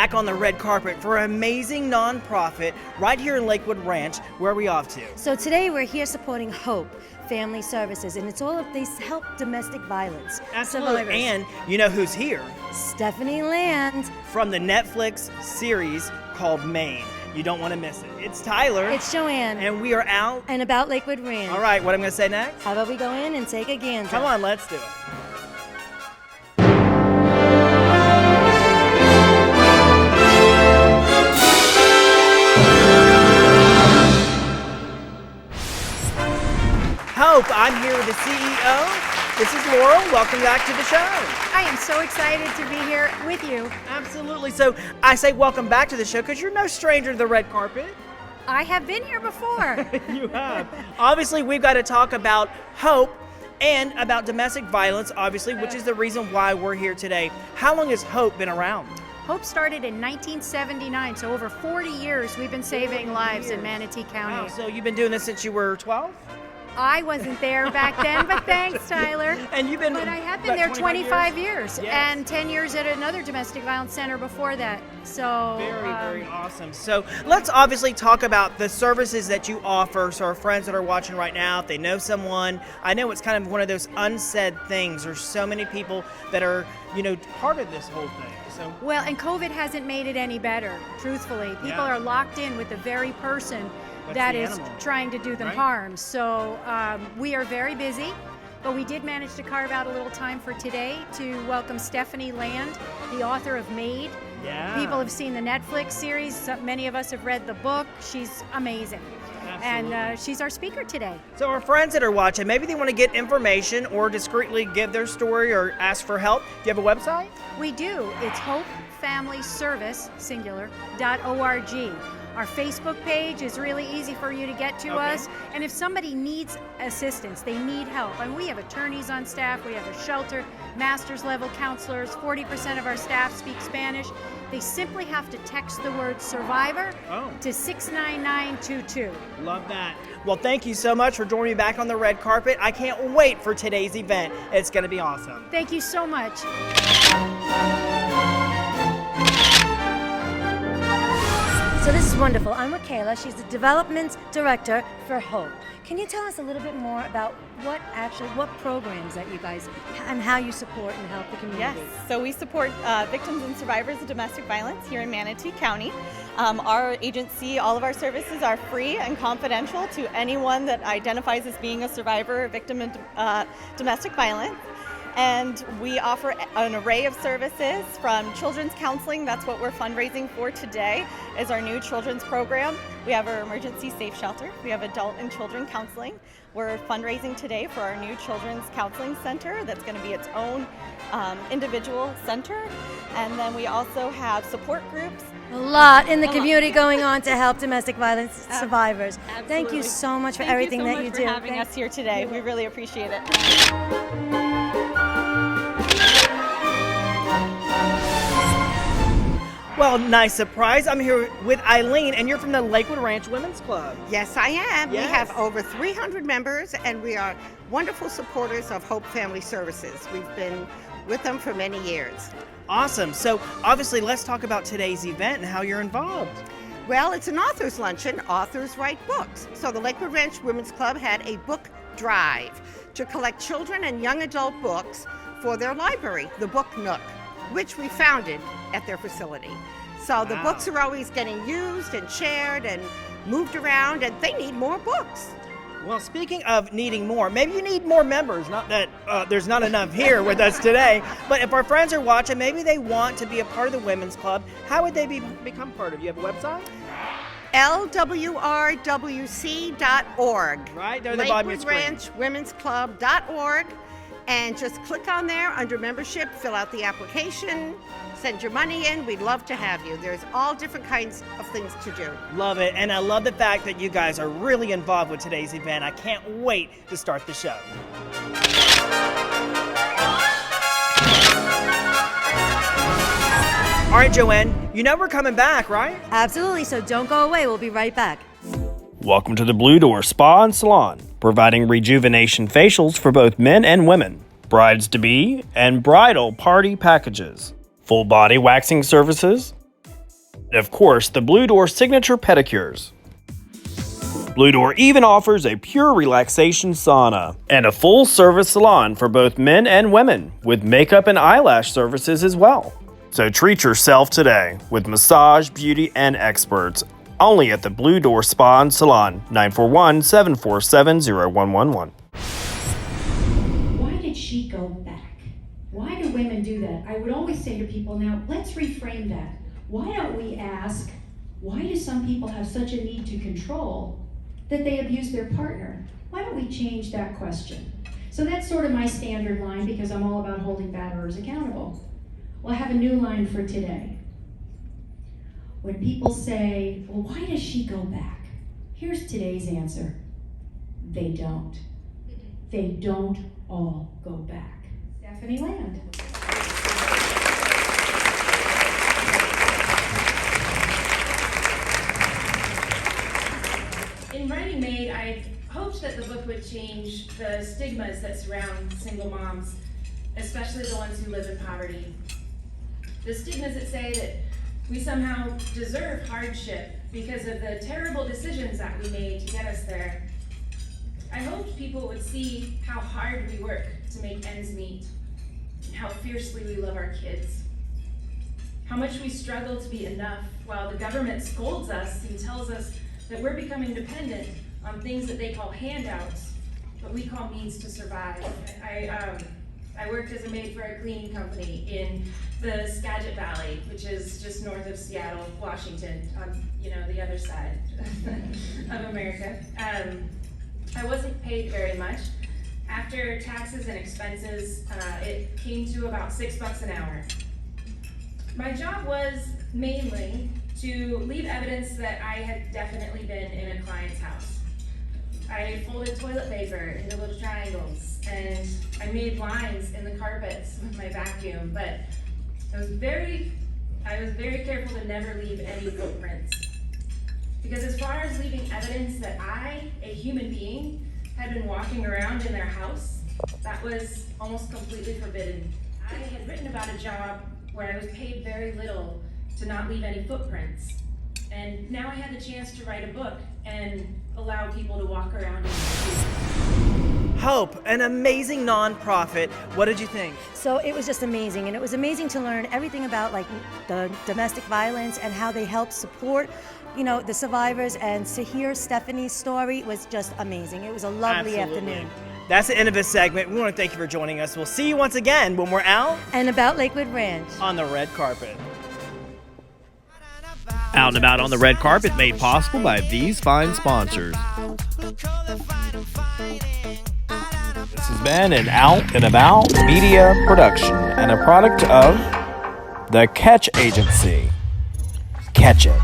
back on the red carpet for an amazing nonprofit right here in Lakewood Ranch. Where are we off to? So today we're here supporting Hope Family Services, and it's all of these help domestic violence Absolutely. survivors. And you know who's here? Stephanie Land. From the Netflix series called Maine. You don't want to miss it. It's Tyler. It's Joanne. And we are out And about Lakewood Ranch. All right, what I'm going to say next? How about we go in and take a gander? Come on, let's do it. Hope, I'm here with the CEO. This is Laurel. Welcome back to the show. I am so excited to be here with you. Absolutely. So I say welcome back to the show because you're no stranger to the red carpet. I have been here before. You have. Obviously, we've got to talk about Hope and about domestic violence, obviously, which is the reason why we're here today. How long has Hope been around? Hope started in 1979, so over 40 years we've been saving lives in Manatee County. Wow, so you've been doing this since you were 12? I wasn't there back then, but thanks, Tyler. And you've been But I have been about there 25 years, Yes. and 10 years at another domestic violence center before that. So Very awesome. So let's obviously talk about the services that you offer. So our friends that are watching right now, if they know someone, I know it's kind of one of those unsaid things. There's so many people that are, part of this whole thing. So Well, and COVID hasn't made it any better, truthfully. People Yeah. are locked in with the very person That's that the is animal. trying to do them Right. harm. So we are very busy, but we did manage to carve out a little time for today to welcome Stephanie Land, the author of Made. yeah. People have seen the Netflix series. Many of us have read the book. She's amazing. Absolutely. And she's our speaker today. So our friends that are watching, maybe they want to get information or discreetly give their story or ask for help. Do you have a website? We do. It's hopefamilyservice, singular.org. Our Facebook page is really easy for you to get to Okay. us. And if somebody needs assistance, they need help. And we have attorneys on staff, we have a shelter, master's level counselors, 40% of our staff speak Spanish. They simply have to text the word survivor Oh. to 69922. Love that. Well, thank you so much for joining me back on the red carpet. I can't wait for today's event. It's going to be awesome. Thank you so much. So this is wonderful. I'm with Kayla. She's the development director for Hope. Can you tell us a little bit more about what programs that you guys and how you support and help the community? Yes, so we support victims and survivors of domestic violence here in Manatee County. Our agency, all of our services are free and confidential to anyone that identifies as being a survivor or victim of domestic violence. And we offer an array of services from children's counseling. That's what we're fundraising for today, is our new children's program. We have our emergency safe shelter. We have adult and children counseling. We're fundraising today for our new children's counseling center that's going to be its own individual center. And then we also have support groups. A lot in the community going on to help domestic violence survivors. Thank you Absolutely. so much for Thank everything you so that much you for do. having us here today. We really appreciate it. Well, nice surprise. I'm here with Eileen, and you're from the Lakewood Ranch Women's Club. Yes, I am. Yes. We have over 300 members, and we are wonderful supporters of Hope Family Services. We've been with them for many years. Awesome. So obviously, let's talk about today's event and how you're involved. Well, it's an author's luncheon. Authors write books. So the Lakewood Ranch Women's Club had a book drive to collect children and young adult books for their library, the Book Nook, which we founded at their facility. So the Wow. books are always getting used and shared and moved around, and they need more books. Well, speaking of needing more, maybe you need more members. Not that there's not enough here with us today, but if our friends are watching, maybe they want to be a part of the Women's Club. How would they become part of? You have a website? LWRWC.org. Right, there at the bottom of your Lakewood screen. Ranch Women's Club.org. And just click on there under membership, fill out the application, send your money in. We'd love to have you. There's all different kinds of things to do. Love it, and I love the fact that you guys are really involved with today's event. I can't wait to start the show. All right, Joanne, you know we're coming back, right? Absolutely, so don't go away. We'll be right back. Welcome to the Blue Door Spa and Salon, providing rejuvenation facials for both men and women, brides-to-be, and bridal party packages, full body waxing services, And of course, the Blue Door signature pedicures. Blue Door even offers a pure relaxation sauna and a full-service salon for both men and women with makeup and eyelash services as well. So treat yourself today with massage, beauty, and experts only at the Blue Door Spa and Salon, 941-747-0111. Why did she go back? Why do women do that? I would always say to people, now let's reframe that. Why don't we ask, why do some people have such a need to control that they abuse their partner? Why don't we change that question? So that's sort of my standard line because I'm all about holding batterers accountable. Well, I have a new line for today. When people say, well, why does she go back? Here's today's answer. They don't. They don't all go back. Stephanie Land. In writing Made, I hoped that the book would change the stigmas that surround single moms, especially the ones who live in poverty. The stigmas that say that we somehow deserve hardship because of the terrible decisions that we made to get us there. I hoped people would see how hard we work to make ends meet, and how fiercely we love our kids, how much we struggle to be enough while the government scolds us and tells us that we're becoming dependent on things that they call handouts, but we call means to survive. I worked as a maid for a cleaning company in the Skagit Valley, which is just north of Seattle, Washington, on the other side of America. I wasn't paid very much. After taxes and expenses, it came to about $6 an hour. My job was mainly to leave evidence that I had definitely been in a client's house. I folded toilet paper into little triangles, and I made lines in the carpets with my vacuum, but I was very careful to never leave any footprints. Because as far as leaving evidence that I, a human being, had been walking around in their house, that was almost completely forbidden. I had written about a job where I was paid very little to not leave any footprints. And now I had the chance to write a book and allow people to walk around in the street. Hope, an amazing nonprofit. What did you think? So it was just amazing, and it was amazing to learn everything about the domestic violence and how they help support the survivors, and to hear Stephanie's story was just amazing. It was a lovely Absolutely. afternoon. That's the end of this segment. We want to thank you for joining us. We'll see you once again when we're out And about Lakewood Ranch. on the red carpet. Out and About on the Red Carpet, made possible by these fine sponsors. This has been an Out and About media production and a product of the Catch Agency. Catch it.